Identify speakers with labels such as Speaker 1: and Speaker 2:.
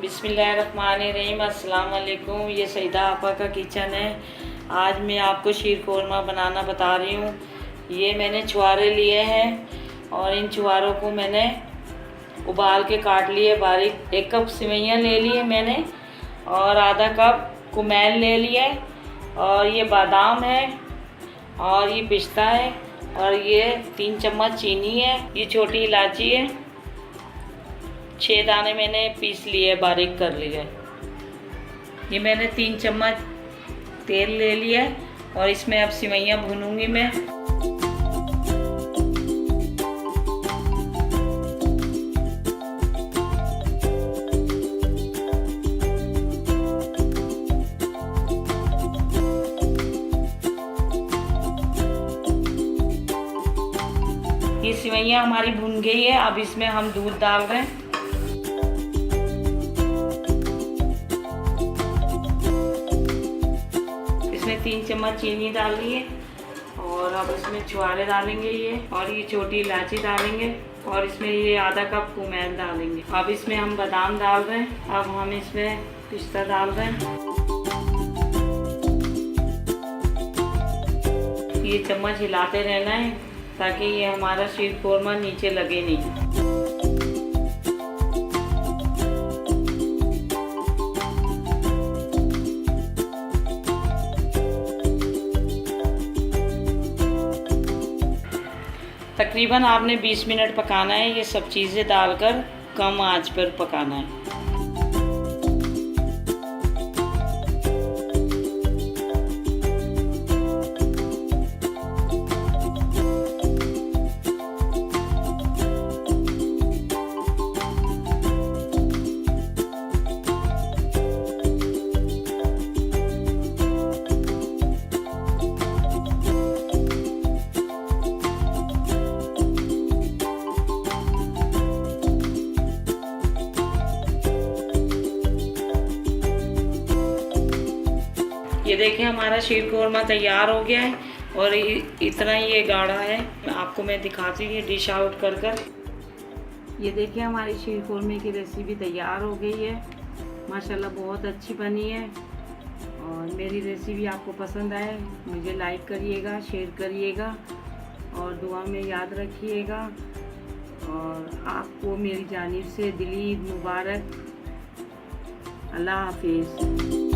Speaker 1: बिस्मिल्लाहिर्रहमानिर्रहीम। अस्सलाम वालेकुम। ये सईदा आपा का किचन है। आज मैं आपको शीर कोरमा बनाना बता रही हूँ। ये मैंने छुहारे लिए हैं और इन छुहारों को मैंने उबाल के काट लिए बारीक। 1 कप सेवइयाँ ले लिए मैंने और आधा कप कुमैल ले लिया और ये बादाम है और ये पिस्ता है और ये 3 चम्मच चीनी है। ये छोटी इलायची है। 6 दाने मैंने पीस लिए, बारीक कर लिए। ये मैंने 3 चम्मच तेल ले लिया है और इसमें अब सेवइयाँ भूनूंगी मैं। ये सेवइयाँ हमारी भून गई है। अब इसमें हम दूध डाल रहे हैं। इसमें 3 चम्मच चीनी डाल दी है और अब इसमें छुहारे डालेंगे ये, और ये छोटी इलायची डालेंगे और इसमें ये आधा कप कुमैल डालेंगे। अब इसमें हम बादाम डाल रहे हैं। अब हम इसमें पिस्ता डाल रहे हैं। ये चम्मच हिलाते रहना है ताकि ये हमारा शीर कोरमा नीचे लगे नहीं। तकरीबन आपने 20 मिनट पकाना है। ये सब चीज़ें डालकर कम आंच पर पकाना है। ये देखिए हमारा शीर कोरमा तैयार हो गया है और इतना ही ये गाढ़ा है। आपको मैं दिखाती हूँ डिश आउट कर कर। ये देखिए हमारी शीर कोरमे की रेसिपी तैयार हो गई है। माशाल्लाह बहुत अच्छी बनी है। और मेरी रेसिपी आपको पसंद आए मुझे लाइक करिएगा, शेयर करिएगा और दुआ में याद रखिएगा। और आपको मेरी जानिब से दिली ईद मुबारक। अल्लाह हाफिज़।